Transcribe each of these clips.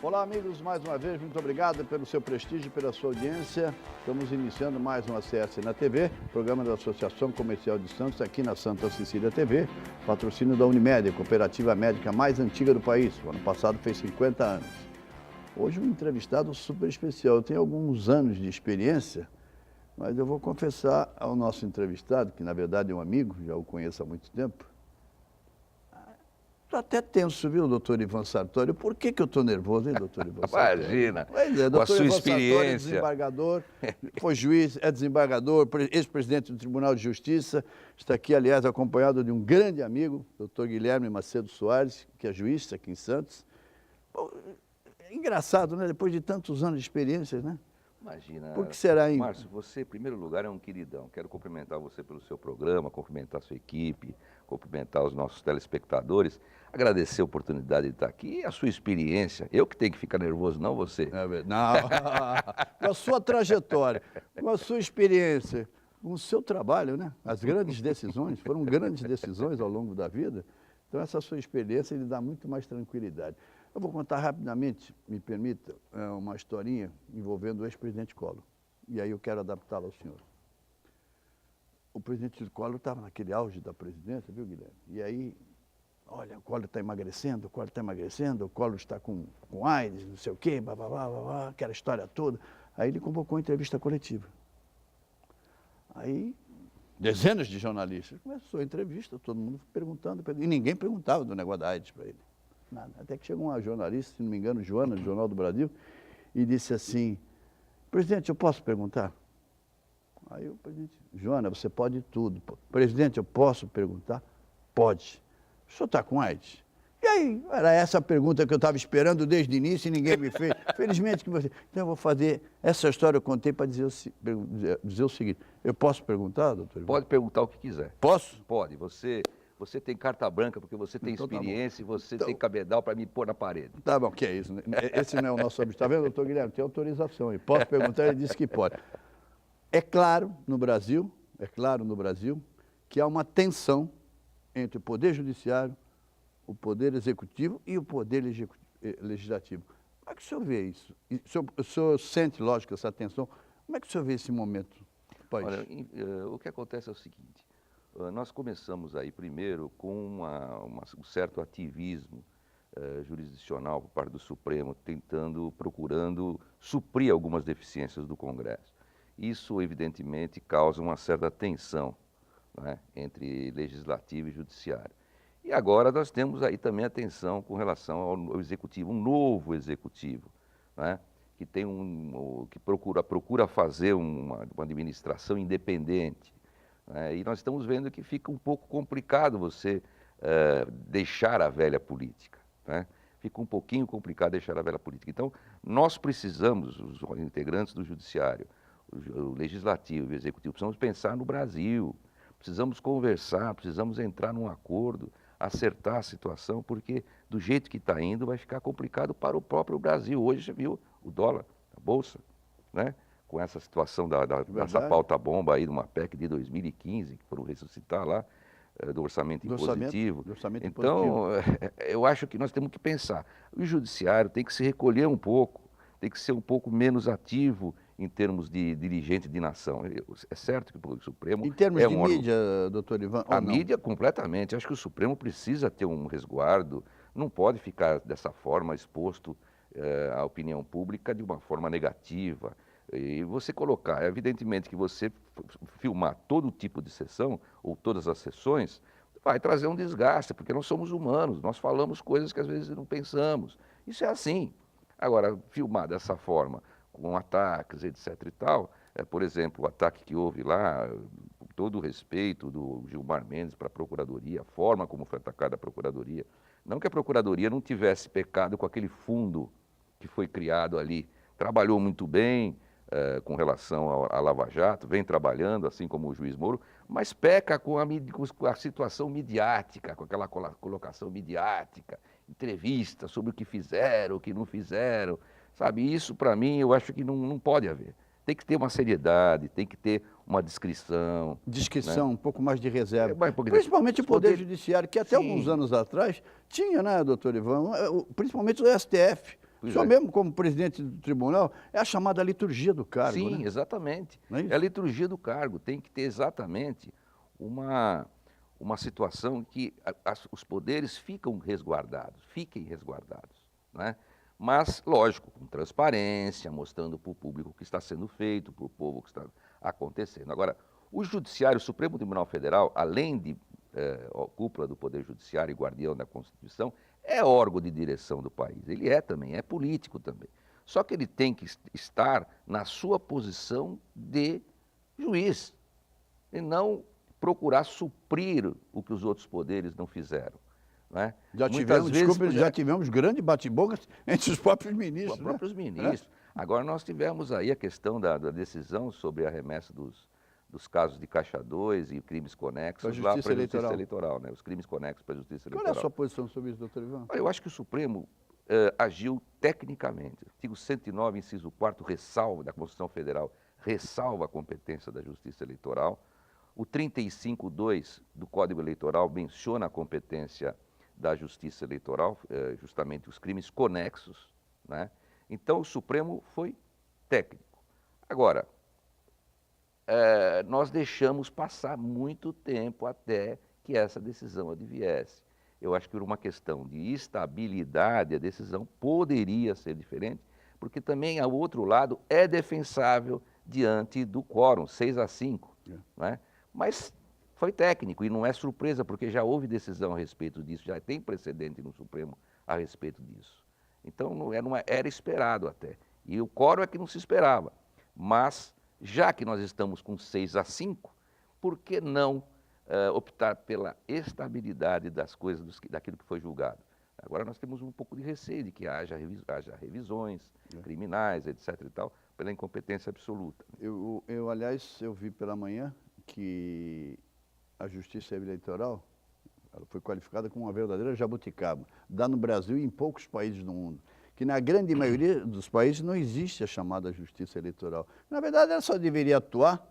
Olá, amigos, mais uma vez, muito obrigado pelo seu prestígio, pela sua audiência. Estamos iniciando mais uma CS na TV, programa da Associação Comercial de Santos, aqui na Santa Cecília TV, patrocínio da Unimed, a cooperativa médica mais antiga do país. O ano passado fez 50 anos. Hoje um entrevistado super especial. Eu tenho alguns anos de experiência, mas eu vou confessar ao nosso entrevistado, que na verdade é um amigo, já o conheço há muito tempo. Estou até tenso, viu, doutor Ivan Sartori? Por que eu estou nervoso, hein, doutor Ivan Sartori? Imagina, Pois é, com a doutor sua Ivan Sartori, experiência. desembargador, foi juiz, é desembargador, ex-presidente do Tribunal de Justiça, está aqui, aliás, acompanhado de um grande amigo, doutor Guilherme Macedo Soares, que é juiz aqui em Santos. Bom, é engraçado, né? Depois de tantos anos de experiências, né? Imagina. Por que será, hein? Márcio, você, em primeiro lugar, é um queridão. Quero cumprimentar você pelo seu programa, cumprimentar a sua equipe, cumprimentar os nossos telespectadores, agradecer a oportunidade de estar aqui e a sua experiência. Eu que tenho que ficar nervoso, não você. Não, com a sua trajetória, com a sua experiência, com o seu trabalho, né? As grandes decisões, foram grandes decisões ao longo da vida. Então, essa sua experiência lhe dá muito mais tranquilidade. Eu vou contar rapidamente, me permita, uma historinha envolvendo o ex-presidente Collor. E aí eu quero adaptá-la ao senhor. O presidente Collor estava naquele auge da presidência, viu, Guilherme? E aí, olha, o Collor está emagrecendo, o Collor está emagrecendo, o Collor está com AIDS, não sei o quê, blá, aquela história toda. Aí ele convocou uma entrevista coletiva. Aí, dezenas de jornalistas, começou a entrevista, todo mundo perguntando, e ninguém perguntava do negócio da AIDS para ele. Nada. Até que chegou uma jornalista, se não me engano, Joana, do Jornal do Brasil, e disse assim, presidente, eu posso perguntar? Aí o presidente, Joana, você pode tudo. Presidente, eu posso perguntar? Pode. O senhor está com AIDS? E aí, era essa a pergunta que eu estava esperando desde o início e ninguém me fez. Felizmente que você... Então eu vou fazer, essa história eu contei para dizer o seguinte, eu posso perguntar, doutor? Pode perguntar o que quiser. Posso? Pode. Você tem carta branca porque você tem Então, tá experiência e você Então- tem cabedal para me pôr na parede. Tá bom, que é isso, né? Esse não é o nosso objetivo. Está vendo, doutor Guilherme? Tem autorização aí. Posso perguntar? Ele disse que pode. É claro no Brasil, que há uma tensão entre o Poder Judiciário, o Poder Executivo e o Poder Legislativo. Como é que o senhor vê isso? E o senhor sente, lógico, essa tensão. Como é que o senhor vê esse momento do país? Olha, o que acontece é o seguinte, nós começamos aí primeiro com um certo ativismo jurisdicional por parte do Supremo, procurando suprir algumas deficiências do Congresso. Isso, evidentemente, causa uma certa tensão, né, entre legislativo e judiciário. E agora nós temos aí também a tensão com relação ao executivo, um novo executivo, né, que que procura fazer uma administração independente. E nós estamos vendo que fica um pouco complicado você deixar a velha política, né? Fica um pouquinho complicado deixar a velha política. Então, nós precisamos, os integrantes do Judiciário, o Legislativo e o Executivo, precisamos pensar no Brasil, precisamos conversar, precisamos entrar num acordo, acertar a situação, porque do jeito que está indo vai ficar complicado para o próprio Brasil. Hoje você viu o dólar, a Bolsa, né? Com essa situação dessa pauta-bomba aí de uma PEC de 2015, que foram ressuscitar lá, do orçamento impositivo. Então, eu acho que nós temos que pensar. O judiciário tem que se recolher um pouco, tem que ser um pouco menos ativo em termos de dirigente de nação. É certo que o Supremo... Em termos é de um órgão... mídia, doutor Ivan, A ou não? mídia, completamente. Acho que o Supremo precisa ter um resguardo, não pode ficar dessa forma exposto à opinião pública de uma forma negativa. E você colocar, evidentemente que você filmar todo tipo de sessão, ou todas as sessões, vai trazer um desgaste, porque nós somos humanos, nós falamos coisas que às vezes não pensamos. Isso é assim. Agora, filmar dessa forma, com ataques, etc. e tal, por exemplo, o ataque que houve lá, com todo o respeito do Gilmar Mendes para a Procuradoria, a forma como foi atacada a Procuradoria, não que a Procuradoria não tivesse pecado com aquele fundo que foi criado ali, trabalhou muito bem, com relação à Lava Jato, vem trabalhando, assim como o juiz Moro, mas peca com a situação midiática, com aquela colocação midiática, entrevista sobre o que fizeram, o que não fizeram, sabe? Isso, para mim, eu acho que não pode haver. Tem que ter uma seriedade, tem que ter uma descrição. Descrição, né? Um pouco mais de reserva. Porque principalmente o Poder Judiciário, que até Sim. alguns anos atrás tinha, né, doutor Ivan, principalmente o STF. O senhor mesmo, como presidente do tribunal, é a chamada liturgia do cargo, Sim, né? exatamente. Não é isso? É a liturgia do cargo. Tem que ter exatamente uma situação que os poderes fiquem resguardados, né? Mas, lógico, com transparência, mostrando para o público o que está sendo feito, para o povo o que está acontecendo. Agora, o Judiciário, o Supremo Tribunal Federal, além de cúpula do Poder Judiciário e guardião da Constituição, é órgão de direção do país. Ele é também, é político também. Só que ele tem que estar na sua posição de juiz e não procurar suprir o que os outros poderes não fizeram. Né? Já tivemos grande bate-bocas entre os próprios ministros. Os próprios ministros. Agora nós tivemos aí a questão da decisão sobre a remessa dos casos de Caixa 2 e crimes conexos lá para a Justiça Eleitoral, né? Os crimes conexos para a Justiça Eleitoral. Qual é a sua posição sobre isso, doutor Ivan? Eu acho que o Supremo agiu tecnicamente. O artigo 109, inciso 4º, ressalva, da Constituição Federal, ressalva a competência da Justiça Eleitoral. O 35.2 do Código Eleitoral menciona a competência da Justiça Eleitoral, justamente os crimes conexos, né? Então, o Supremo foi técnico. Agora, nós deixamos passar muito tempo até que essa decisão adviesse. Eu acho que por uma questão de estabilidade, a decisão poderia ser diferente, porque também, ao outro lado, é defensável diante do quórum, 6-5, né? Mas foi técnico e não é surpresa, porque já houve decisão a respeito disso, já tem precedente no Supremo a respeito disso. Então, era esperado até. E o quórum é que não se esperava. Mas, já que nós estamos com 6-5, por que não optar pela estabilidade das coisas, daquilo que foi julgado? Agora nós temos um pouco de receio de que haja revisões criminais, etc. e tal, pela incompetência absoluta. Aliás, eu vi pela manhã que a Justiça Eleitoral ela foi qualificada como uma verdadeira jabuticaba. Dá no Brasil e em poucos países do mundo. Que na grande maioria dos países não existe a chamada Justiça Eleitoral. Na verdade, ela só deveria atuar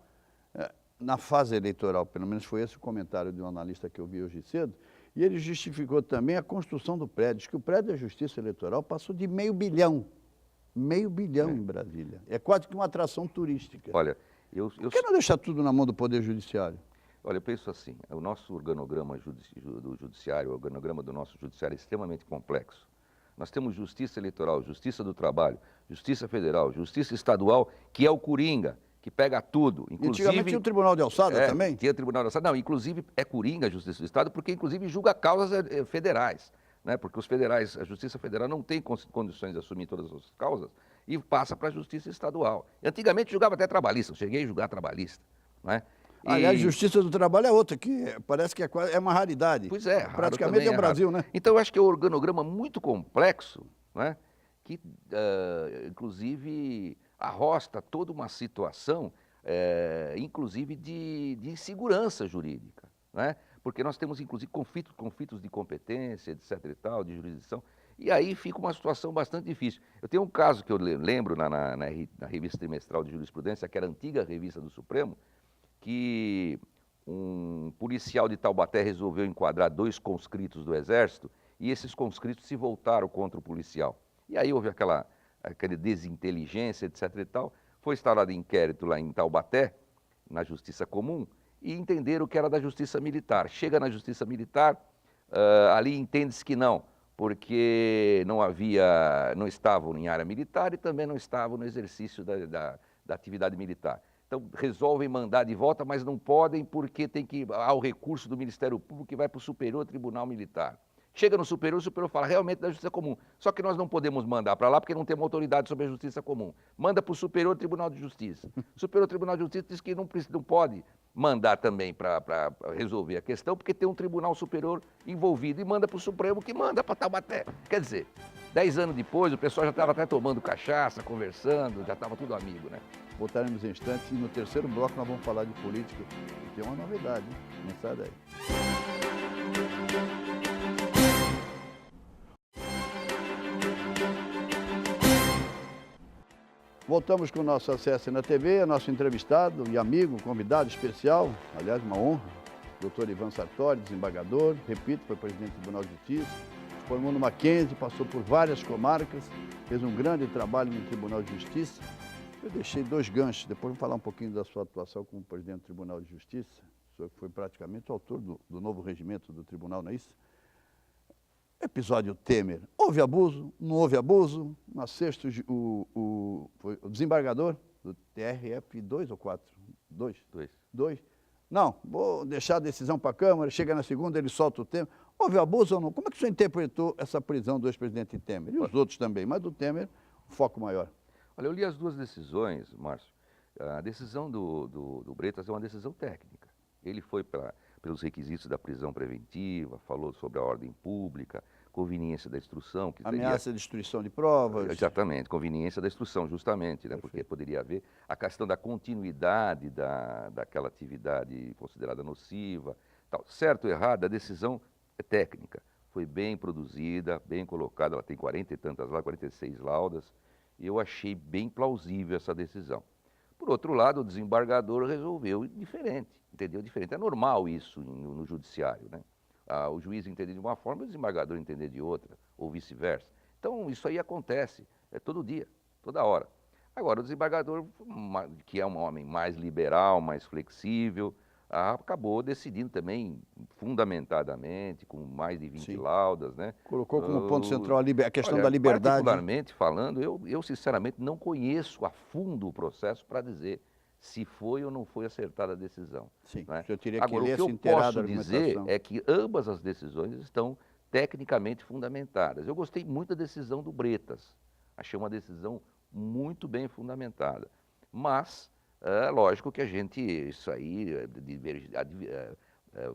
na fase eleitoral, pelo menos foi esse o comentário de um analista que eu vi hoje cedo, e ele justificou também a construção do prédio, diz que o prédio da Justiça Eleitoral passou de R$500 bilhão em Brasília. É quase que uma atração turística. Olha, por que não deixar tudo na mão do Poder Judiciário? Olha, eu penso assim, o nosso organograma do Judiciário, o organograma do nosso Judiciário é extremamente complexo. Nós temos Justiça Eleitoral, Justiça do Trabalho, Justiça Federal, Justiça Estadual, que é o Coringa, que pega tudo. Inclusive, antigamente tinha o Tribunal de Alçada também? Tinha o Tribunal de Alçada. Não, inclusive é Coringa a Justiça do Estado, porque inclusive julga causas federais, né? Porque os federais, a Justiça Federal não tem condições de assumir todas as causas e passa para a Justiça Estadual. Antigamente julgava até trabalhista, eu cheguei a julgar trabalhista, né? Aliás, Justiça do Trabalho é outra, que parece que é uma raridade. Pois é, praticamente é o Brasil, né? Então, eu acho que é um organograma muito complexo, né? Que, inclusive, arrosta toda uma situação, inclusive, de insegurança jurídica, né? Porque nós temos, inclusive, conflitos de competência, etc. e tal, de jurisdição, e aí fica uma situação bastante difícil. Eu tenho um caso que eu lembro na revista trimestral de jurisprudência, que era a antiga revista do Supremo, que um policial de Taubaté resolveu enquadrar 2 conscritos do Exército e esses conscritos se voltaram contra o policial. E aí houve aquela desinteligência, etc. e tal. Foi instaurado inquérito lá em Taubaté, na Justiça Comum, e entenderam que era da Justiça Militar. Chega na Justiça Militar, ali entende-se que não, porque não estavam em área militar e também não estavam no exercício da atividade militar. Então, resolvem mandar de volta, mas não podem porque há o recurso do Ministério Público que vai para o Superior Tribunal Militar. Chega no Superior, o Superior fala realmente da Justiça Comum. Só que nós não podemos mandar para lá porque não temos autoridade sobre a Justiça Comum. Manda para o Superior Tribunal de Justiça. O Superior Tribunal de Justiça diz que não pode mandar também para resolver a questão porque tem um Tribunal Superior envolvido e manda para o Supremo que manda para Taubaté. Quer dizer, 10 anos depois o pessoal já estava até tomando cachaça, conversando, já estava tudo amigo, né? Voltaremos em instantes e no terceiro bloco nós vamos falar de política. E tem uma novidade, hein? Não sai daí. Voltamos com o nosso Acesso na TV, nosso entrevistado e amigo, convidado especial, aliás, uma honra, Dr. Ivan Sartori, desembargador, repito, foi presidente do Tribunal de Justiça, formou no Mackenzie, passou por várias comarcas, fez um grande trabalho no Tribunal de Justiça. Eu deixei 2 ganchos, depois vou falar um pouquinho da sua atuação como presidente do Tribunal de Justiça, o senhor que foi praticamente o autor do novo regimento do tribunal, não é isso? Episódio Temer. Houve abuso? Não houve abuso? Na sexta, foi o desembargador do TRF 2 ou 4? 2? 2. Não, vou deixar a decisão para a Câmara, chega na segunda, ele solta o Temer. Houve abuso ou não? Como é que o senhor interpretou essa prisão do ex-presidente Temer? E os outros também, mas do Temer, o foco maior. Olha, eu li as 2 decisões, Márcio. A decisão do Bretas é uma decisão técnica. Ele foi pelos requisitos da prisão preventiva, falou sobre a ordem pública, conveniência da instrução. Que Ameaça de destruição de provas. Exatamente, conveniência da instrução, justamente, né? Porque poderia haver a questão da continuidade daquela atividade considerada nociva. Tal. Certo ou errado, a decisão é técnica. Foi bem produzida, bem colocada, ela tem 40 e tantas lá, 46 laudas, e eu achei bem plausível essa decisão. Por outro lado, o desembargador resolveu diferente, entendeu? Diferente. É normal isso no judiciário, né? O juiz entender de uma forma, o desembargador entender de outra, ou vice-versa. Então, isso aí acontece todo dia, toda hora. Agora, o desembargador, que é um homem mais liberal, mais flexível, acabou decidindo também fundamentadamente, com mais de 20 laudas, né? Colocou como ponto central a questão da liberdade. Particularmente falando, eu sinceramente não conheço a fundo o processo para dizer se foi ou não foi acertada a decisão. Sim, né? eu teria Agora, que ler o que essa eu inteirada posso dizer argumentação. é que ambas as decisões estão tecnicamente fundamentadas. Eu gostei muito da decisão do Bretas. Achei uma decisão muito bem fundamentada. Mas, é lógico que isso aí,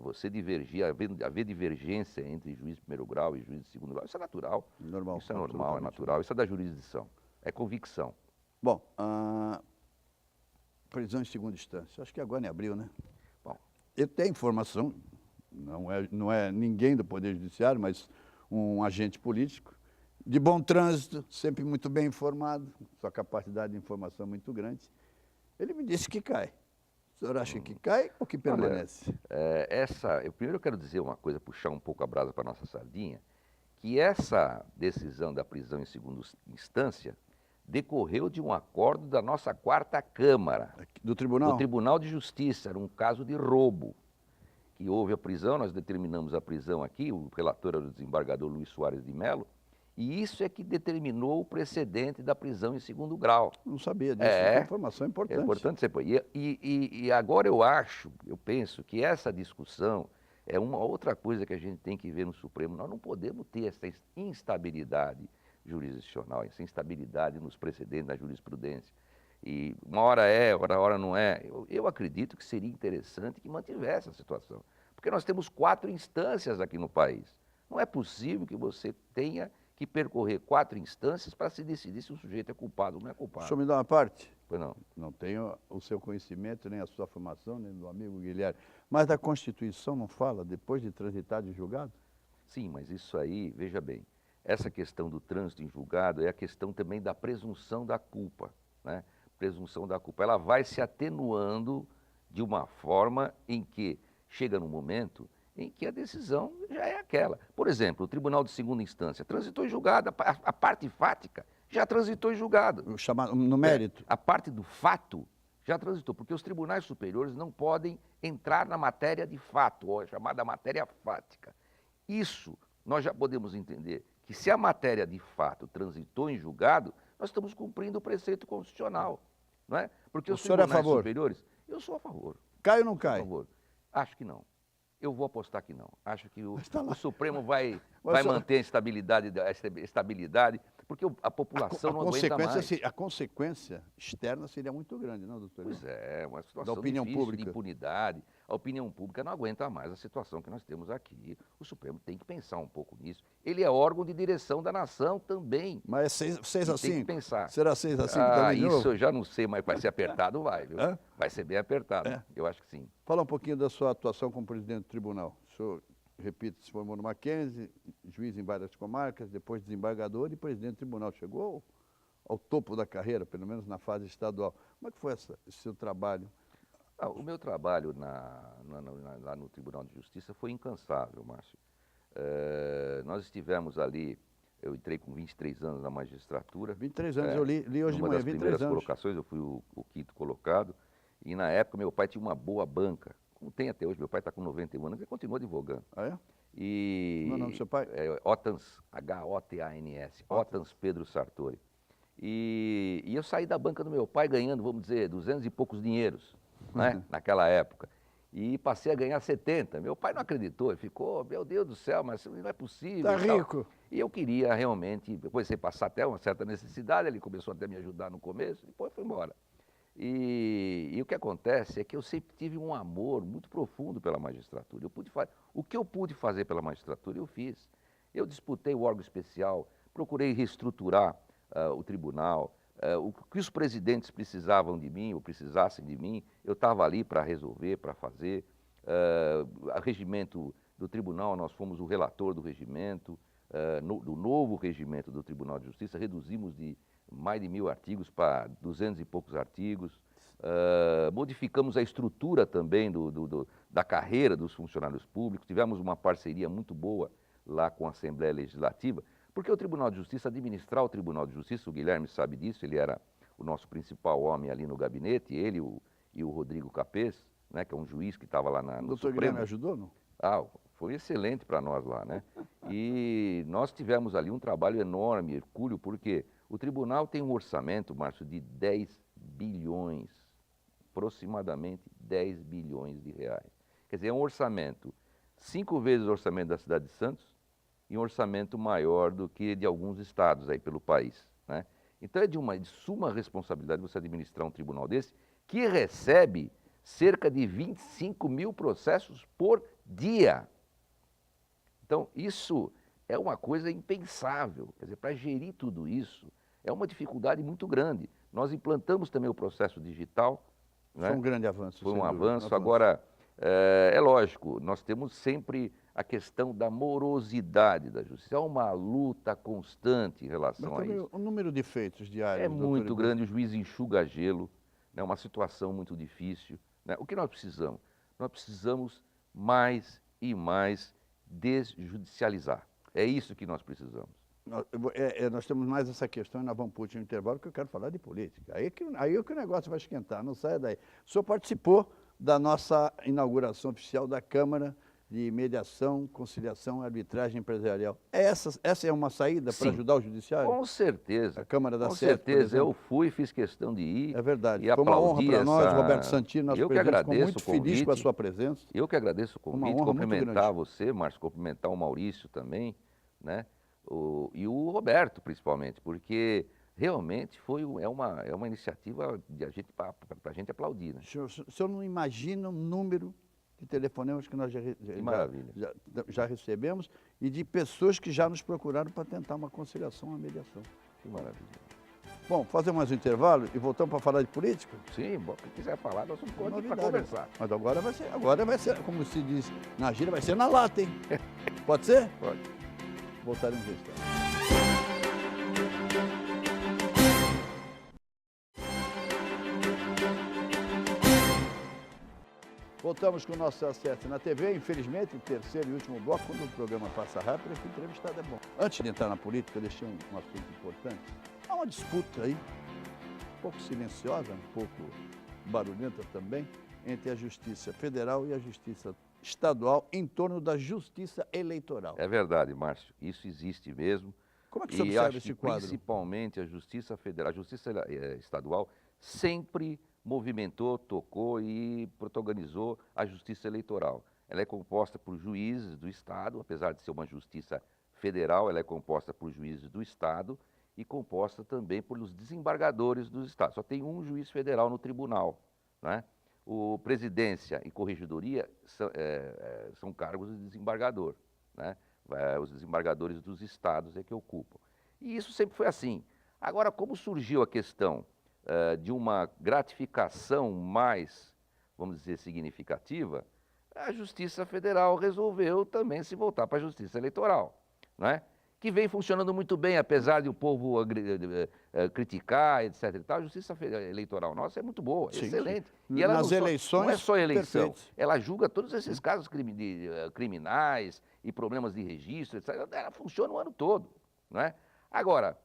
você divergir, haver divergência entre juiz de primeiro grau e juiz de segundo grau, isso é natural. Normal. Isso é normal, é natural. Isso é da jurisdição, é convicção. Bom, prisão em segunda instância, acho que agora em abril, né? Bom, Eu tenho informação, não é ninguém do Poder Judiciário, mas um agente político, de bom trânsito, sempre muito bem informado, sua capacidade de informação é muito grande. Ele me disse que cai. O senhor acha que cai ou que permanece? Olha, primeiro eu quero dizer uma coisa, puxar um pouco a brasa para a nossa sardinha, que essa decisão da prisão em segunda instância decorreu de um acordo da nossa 4ª Câmara. Do Tribunal? Do Tribunal de Justiça, era um caso de roubo, que houve a prisão, nós determinamos a prisão aqui, o relator era o desembargador Luiz Soares de Mello, e isso é que determinou o precedente da prisão em segundo grau. Não sabia disso, é informação importante. É importante você pôr. E agora eu penso que essa discussão é uma outra coisa que a gente tem que ver no Supremo. Nós não podemos ter essa instabilidade jurisdicional, essa instabilidade nos precedentes da jurisprudência. E uma hora é, outra hora não é. Eu acredito que seria interessante que mantivesse a situação. Porque nós temos 4 instâncias aqui no país. Não é possível que você tenha que percorrer 4 instâncias para se decidir se o sujeito é culpado ou não é culpado. Deixa eu me dar uma parte. Pois não. Não tenho o seu conhecimento, nem a sua formação, nem do amigo Guilherme. Mas da Constituição não fala, depois de transitar de julgado? Sim, mas isso aí, veja bem, essa questão do trânsito em julgado é a questão também da presunção da culpa, né? Presunção da culpa. Ela vai se atenuando de uma forma em que chega no momento em que a decisão já é aquela. Por exemplo, o Tribunal de Segunda Instância transitou em julgado, a parte fática já transitou em julgado. No mérito? A parte do fato já transitou, porque os tribunais superiores não podem entrar na matéria de fato, ou a chamada matéria fática. Isso nós já podemos entender que se a matéria de fato transitou em julgado, nós estamos cumprindo o preceito constitucional, não é? Porque os tribunais superiores, eu sou a favor. Cai ou não cai? Por favor. Acho que não. Eu vou apostar que não. Acho que o Supremo vai Mas manter a estabilidade, porque a população não aguenta mais. A consequência externa seria muito grande, não, doutor? Pois é, uma situação da opinião difícil, pública. de impunidade. A opinião pública não aguenta mais a situação que nós temos aqui. O Supremo tem que pensar um pouco nisso. Ele é órgão de direção da nação também. Mas é 6 a 5? Tem que pensar. Será 6 a 5 também? Isso eu já não sei, mas vai ser apertado, vai, viu? É? Vai ser bem apertado. É. Eu acho que sim. Fala um pouquinho da sua atuação como presidente do tribunal. O senhor, repito, se formou no Mackenzie, juiz em várias comarcas, depois desembargador e presidente do tribunal. Chegou ao topo da carreira, pelo menos na fase estadual. Como é que foi esse seu trabalho? O meu trabalho lá no Tribunal de Justiça foi incansável, Márcio. Nós estivemos ali, eu entrei com 23 anos na magistratura. 23 anos, eu li hoje de Uma manhã, das 23 primeiras anos. colocações, eu fui o quinto colocado. E na época meu pai tinha uma boa banca, como tem até hoje, meu pai está com 91 anos, ele continua advogando. Ah, é? E Como é o nome do seu pai? Otans, H-O-T-A-N-S, Otans Pedro Sartori. E eu saí da banca do meu pai ganhando, vamos dizer, 200 e poucos dinheiros, né, naquela época. E passei a ganhar 70. Meu pai não acreditou, ele ficou, meu Deus do céu, mas isso não é possível. Tá e tal. rico. E eu queria realmente, depois de passar até uma certa necessidade, ele começou até a me ajudar no começo, depois foi embora. E o que acontece é que eu sempre tive um amor muito profundo pela magistratura. O que eu pude fazer pela magistratura, eu fiz. Eu disputei o órgão especial, procurei reestruturar o tribunal, o que os presidentes precisavam de mim, ou precisassem de mim, eu estava ali para resolver, para fazer. O regimento do tribunal, nós fomos o relator do regimento, do novo regimento do Tribunal de Justiça, reduzimos de mais de 1000 artigos para 200 e poucos artigos. Modificamos a estrutura também da carreira dos funcionários públicos, tivemos uma parceria muito boa lá com a Assembleia Legislativa, porque o Tribunal de Justiça, administrar o Tribunal de Justiça, o Guilherme sabe disso, ele era o nosso principal homem ali no gabinete, ele e o Rodrigo Capês, né, que é um juiz que estava lá no O doutor Supremo. Guilherme ajudou, não? Foi excelente para nós lá, né? E nós tivemos ali um trabalho enorme, hercúleo, porque o tribunal tem um orçamento, Márcio, de 10 bilhões, aproximadamente 10 bilhões de reais. Quer dizer, é um orçamento 5 vezes o orçamento da cidade de Santos e um orçamento maior do que de alguns estados aí pelo país, né? Então é de suma responsabilidade você administrar um tribunal desse, que recebe cerca de 25 mil processos por dia. Então, isso é uma coisa impensável. Quer dizer, para gerir tudo isso, é uma dificuldade muito grande. Nós implantamos também o processo digital. Foi um grande avanço. Foi um sem dúvida, avanço. Agora, é lógico, nós temos sempre a questão da morosidade da justiça. É uma luta constante em relação a isso. O número de feitos diários. É muito grande, o juiz enxuga gelo, né, uma situação muito difícil, né? O que nós precisamos? Nós precisamos mais e mais desjudicializar. É isso que nós precisamos. Nós temos mais essa questão e nós vamos para o último intervalo, que eu quero falar de política. Aí é que o negócio vai esquentar, não saia daí. O senhor participou da nossa inauguração oficial da Câmara de Mediação, Conciliação e Arbitragem Empresarial. Essa é uma saída para ajudar o Judiciário? Com certeza. A Câmara da Com Sede, certeza, eu fui, fiz questão de ir. É verdade. E foi uma honra para nós, essa... Roberto Santini, nosso presidente, ficou muito feliz com a sua presença. Eu que agradeço o convite, Uma honra cumprimentar você, Márcio, cumprimentar o Maurício também, né? E o Roberto, principalmente, porque realmente é uma iniciativa para a gente aplaudir, né? O senhor não imagina o número de telefonemas que nós já recebemos e de pessoas que já nos procuraram para tentar uma conciliação, uma mediação. Que maravilha. Bom, fazer mais um intervalo e voltamos para falar de política? Sim, bom, quem quiser falar, nós vamos aqui para conversar. Mas agora vai ser, como se diz na gíria, vai ser na lata, hein? Pode ser? Pode. Voltaremos a estar. Voltamos com o nosso acesso na TV, infelizmente, o terceiro e último bloco, quando o programa passa rápido, esse entrevistado é bom. Antes de entrar na política, eu deixei um assunto importante. Há uma disputa aí, um pouco silenciosa, um pouco barulhenta também, entre a Justiça Federal e a Justiça Estadual em torno da Justiça Eleitoral. É verdade, Márcio, isso existe mesmo. Como é que você observa esse quadro? Principalmente a Justiça Federal, a Justiça Estadual sempre movimentou, tocou e protagonizou a Justiça Eleitoral. Ela é composta por juízes do Estado, apesar de ser uma Justiça Federal, ela é composta por juízes do Estado e composta também pelos desembargadores dos Estados. Só tem um juiz federal no tribunal, né? O Presidência e Corregedoria são cargos de desembargador, né? Os desembargadores dos Estados é que ocupam. E isso sempre foi assim. Agora, como surgiu a questão de uma gratificação mais, vamos dizer, significativa, a Justiça Federal resolveu também se voltar para a Justiça Eleitoral, né? que vem funcionando muito bem, apesar de o povo criticar, etc. e tal. A justiça eleitoral nossa é muito boa, Sim, excelente. sim. E ela Nas eleições, não é só eleição, perfeitos. ela julga todos esses casos criminais e problemas de registro, etc. Ela funciona o ano todo, não é? Agora,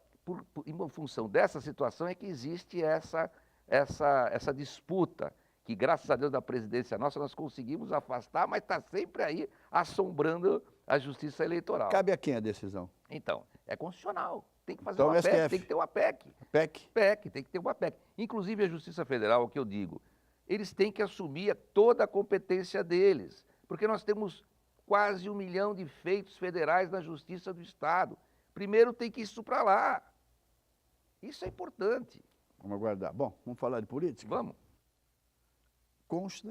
em função dessa situação é que existe essa disputa, que graças a Deus da presidência nossa nós conseguimos afastar, mas está sempre aí assombrando a justiça eleitoral. Cabe a quem a decisão? Então, é constitucional. Tem que fazer Então, uma PEC, STF. tem que ter uma PEC. PEC? PEC, tem que ter uma PEC. Inclusive a Justiça Federal, o que eu digo, eles têm que assumir toda a competência deles, porque nós temos quase 1 milhão de feitos federais na Justiça do Estado. Primeiro tem que ir isso para lá. Isso é importante. Vamos aguardar. Bom, vamos falar de política? Vamos. Consta,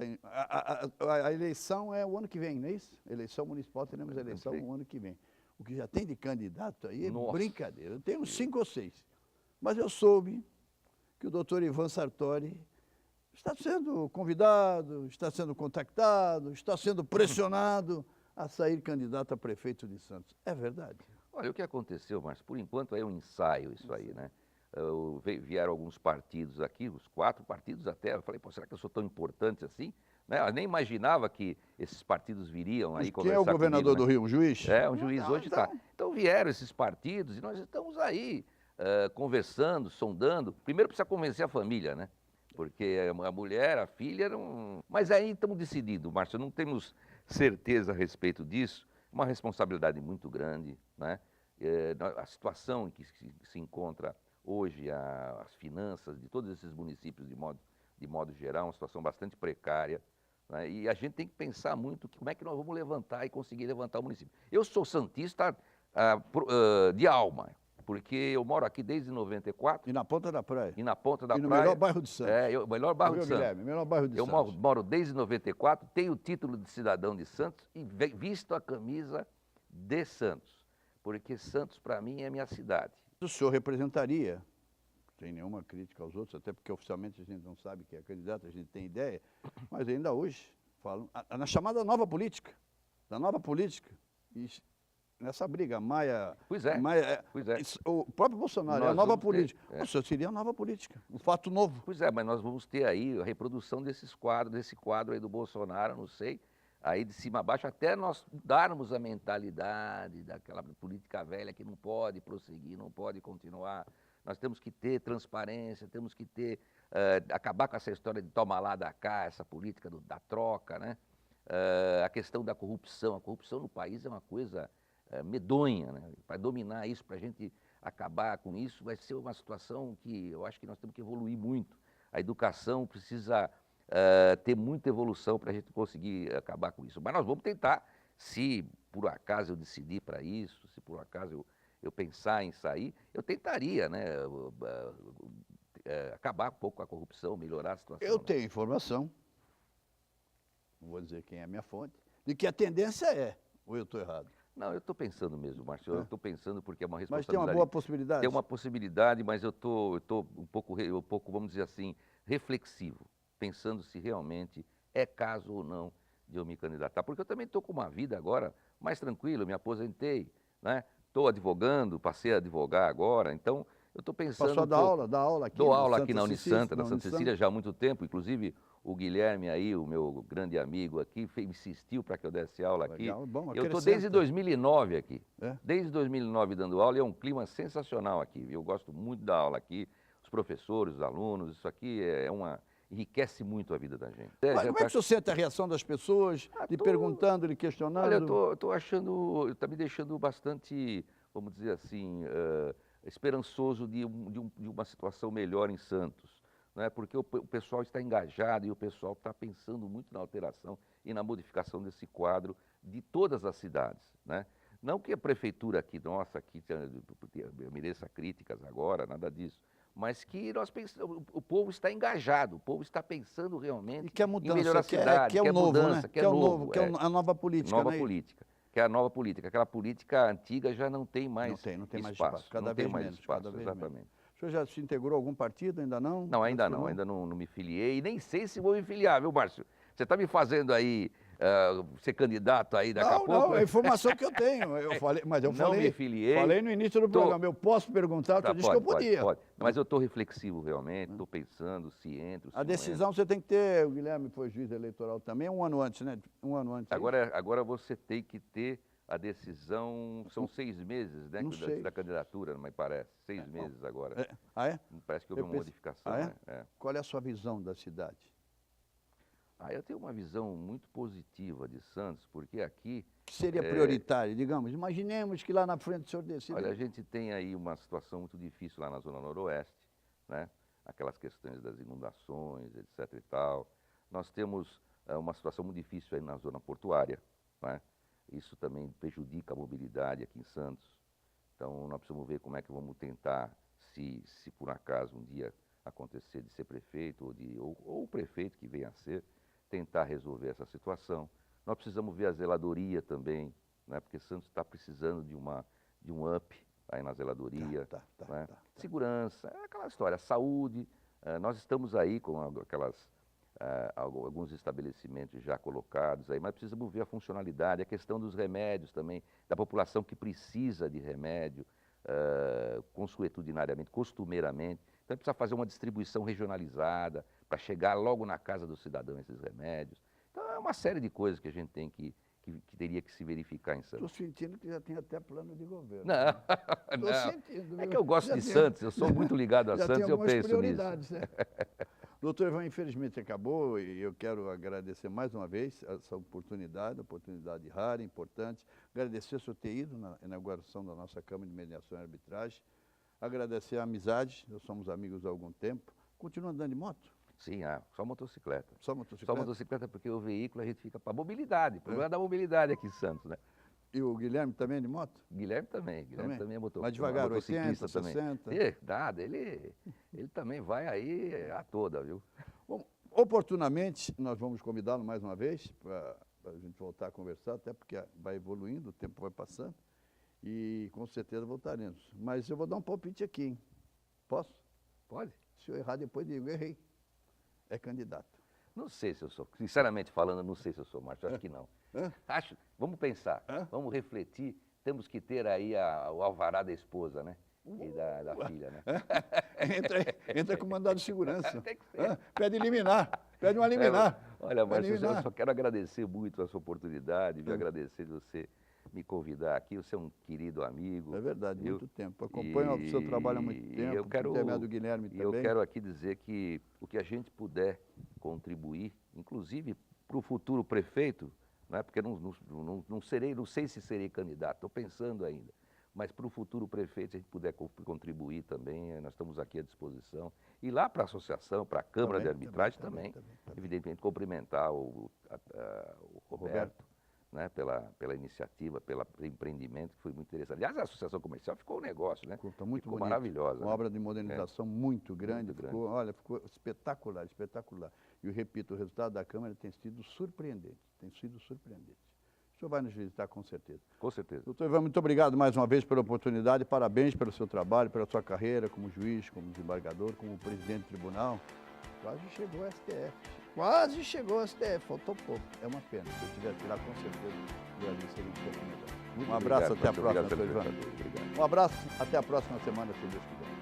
a eleição é o ano que vem, não é isso? Eleição municipal, teremos eleição o ano que vem. O que já tem de candidato aí é brincadeira. Eu tenho uns 5 ou 6. Mas eu soube que o doutor Ivan Sartori está sendo convidado, está sendo contactado, está sendo pressionado a sair candidato a prefeito de Santos. É verdade? Olha, o que aconteceu, Márcio, por enquanto é um ensaio isso aí, né? Vieram alguns partidos aqui, os 4 partidos até, eu falei, pô, será que eu sou tão importante assim? Né? Eu nem imaginava que esses partidos viriam aí conversar comigo. Quem é o governador comigo, do Rio? Um juiz? É, um juiz hoje está. Então vieram esses partidos e nós estamos aí conversando, sondando. Primeiro precisa convencer a família, né? Porque a mulher, a filha, não... Mas aí estamos decididos, Márcio, não temos certeza a respeito disso. Uma responsabilidade muito grande, né? A situação em que se encontra hoje, as finanças de todos esses municípios, de modo geral, uma situação bastante precária, né? E a gente tem que pensar muito como é que nós vamos levantar e conseguir levantar o município. Eu sou santista de alma, porque eu moro aqui desde 94. E na ponta da praia. E na ponta da praia. E no praia. melhor bairro de Santos. O melhor bairro de Santos. Guilherme, melhor bairro de eu Santos. moro desde 94, tenho o título de cidadão de Santos e visto a camisa de Santos, porque Santos, para mim, é minha cidade. O senhor representaria, sem nenhuma crítica aos outros, até porque oficialmente a gente não sabe que é candidato, a gente tem ideia, mas ainda hoje falam na chamada nova política, da nova política. E nessa briga, Maia... Pois é, pois é. O próprio Bolsonaro é a nova política. O senhor seria a nova política, um fato novo. Pois é, mas nós vamos ter aí a reprodução desse quadro aí do Bolsonaro, não sei, aí de cima a baixo, até nós mudarmos a mentalidade daquela política velha que não pode prosseguir, não pode continuar. Nós temos que ter transparência, temos que ter, acabar com essa história de toma lá, dá cá, essa política da troca, né? A questão da corrupção. A corrupção no país é uma coisa medonha, né? Para dominar isso, para a gente acabar com isso, vai ser uma situação que eu acho que nós temos que evoluir muito. A educação precisa ter muita evolução para a gente conseguir acabar com isso. Mas nós vamos tentar, se por acaso eu decidir para isso, se por acaso eu pensar em sair, eu tentaria, né, acabar um pouco com a corrupção, melhorar a situação. Eu tenho informação, não vou dizer quem é a minha fonte, de que a tendência ou eu estou errado? Não, eu estou pensando mesmo, Márcio, eu estou pensando porque é uma responsabilidade. Mas tem uma boa possibilidade? Tem uma possibilidade, mas eu estou um pouco, vamos dizer assim, reflexivo, pensando se realmente é caso ou não de eu me candidatar. Porque eu também estou com uma vida agora mais tranquila, eu me aposentei, né? Estou advogando, passei a advogar agora, então eu estou pensando... Passou a dar aula aqui? Dou aula aqui na Unisanta, na Santa Cecília já há muito tempo, inclusive o Guilherme aí, o meu grande amigo aqui, insistiu para que eu desse aula aqui. Legal, bom, eu estou desde 2009 aqui, é? Desde 2009 dando aula, e é um clima sensacional aqui, eu gosto muito da aula aqui, os professores, os alunos, isso aqui enriquece muito a vida da gente. Mas como é que o senhor sente a reação das pessoas, lhe perguntando, lhe questionando? Olha, eu estou achando, está me deixando bastante, vamos dizer assim, esperançoso de uma situação melhor em Santos, né? Porque o pessoal está engajado e o pessoal está pensando muito na alteração e na modificação desse quadro de todas as cidades, né? Não que a prefeitura aqui, nossa, aqui mereça críticas agora, nada disso, mas que nós pensamos, o povo está engajado, o povo está pensando realmente em melhorar a cidade, quer mudança, né? quer novo, quer a nova política, nova né? política, que é a nova política. Aquela política antiga já não tem mais não tem mais espaço, cada vez menos, exatamente. O senhor já se integrou a algum partido? Ainda não? Não, ainda não me filiei e nem sei se vou me filiar, viu, Márcio? Você está me fazendo aí ser candidato aí daqui a pouco? Não, é a informação que eu tenho. Eu falei, mas eu Não me filiei. falei no início do programa, eu posso perguntar, tu disse que eu podia. Pode. Mas eu estou reflexivo realmente, estou pensando se entro, se A decisão você tem que ter, o Guilherme foi juiz eleitoral também, um ano antes, né? Um ano antes. Agora você tem que ter a decisão, são 6 meses, né? Não sei. Da candidatura, não me parece. 6 meses agora. Ah, é? Parece que houve uma modificação. Ah, é? Né? Qual é a sua visão da cidade? Eu tenho uma visão muito positiva de Santos, porque aqui... O que seria prioritário, digamos? Imaginemos que lá na frente o senhor decide. Olha, a gente tem aí uma situação muito difícil lá na Zona Noroeste, né? Aquelas questões das inundações, etc e tal. Nós temos uma situação muito difícil aí na Zona Portuária, né? Isso também prejudica a mobilidade aqui em Santos. Então, nós precisamos ver como é que vamos tentar, se por acaso um dia acontecer de ser prefeito, ou o prefeito que venha a ser, tentar resolver essa situação. Nós precisamos ver a zeladoria também, né? Porque Santos está precisando de um up aí na zeladoria. Né? Segurança, é aquela história, saúde. Nós estamos aí com alguns estabelecimentos já colocados aí, mas precisamos ver a funcionalidade, a questão dos remédios também, da população que precisa de remédio, consuetudinariamente, costumeiramente. Então precisa fazer uma distribuição regionalizada para chegar logo na casa do cidadão esses remédios. Então é uma série de coisas que a gente tem que teria que se verificar em Santos. Estou sentindo que já tem até plano de governo. Não, Estou sentindo. É que eu gosto de Santos, eu sou muito ligado a Santos, eu penso prioridades, nisso. Né? Doutor Ivan, infelizmente acabou e eu quero agradecer mais uma vez essa oportunidade rara, importante. Agradecer o senhor ter ido na inauguração da nossa Câmara de Mediação e Arbitragem. Agradecer a amizade, nós somos amigos há algum tempo. Continua andando de moto? Sim, só motocicleta. Só motocicleta? Só motocicleta porque o veículo a gente fica para mobilidade, problema da mobilidade aqui em Santos, né? E o Guilherme também é de moto? Guilherme também é motor. Mas devagar, 80, 60? Nada, ele também vai aí a toda, viu? Bom, oportunamente, nós vamos convidá-lo mais uma vez para a gente voltar a conversar, até porque vai evoluindo, o tempo vai passando, e com certeza voltaremos. Mas eu vou dar um palpite aqui, hein? Posso? Pode. Se eu errar, depois digo, errei. É candidato. Não sei se eu sou, sinceramente falando, não sei se eu sou, Márcio, acho que não. Vamos pensar, vamos refletir, temos que ter aí o alvará da esposa, né? E da filha, né? Entra com mandado de segurança. Tem que ser. Pede uma liminar. Olha, Márcio, eu só quero agradecer muito a sua oportunidade, agradecer de você me convidar aqui, você é um querido amigo. É verdade, muito tempo. Acompanho o seu trabalho há muito tempo, eu quero, do Guilherme também. E eu quero aqui dizer que o que a gente puder contribuir, inclusive para o futuro prefeito, não é? Porque não sei se serei candidato, estou pensando ainda. Mas para o futuro prefeito, se a gente puder contribuir também, nós estamos aqui à disposição. E lá para a associação, para a Câmara de Arbitragem também, evidentemente, cumprimentar o Roberto, né, pela iniciativa, pelo empreendimento, que foi muito interessante. Aliás, a associação comercial ficou um negócio, né? Ficou muito ficou bonito, maravilhosa. Uma obra de modernização muito grande, muito grande. Olha, ficou espetacular, espetacular. E eu repito, o resultado da Câmara tem sido surpreendente, O senhor vai nos visitar com certeza. Com certeza. Doutor Ivan, muito obrigado mais uma vez pela oportunidade, parabéns pelo seu trabalho, pela sua carreira como juiz, como desembargador, como presidente do tribunal. Quase chegou ao STF, faltou pouco. É uma pena, se eu tivesse lá, com certeza, eu agradeceria um pouco melhor. Um abraço, até a próxima, doutor Ivan. Um abraço, até a próxima semana, se Deus quiser.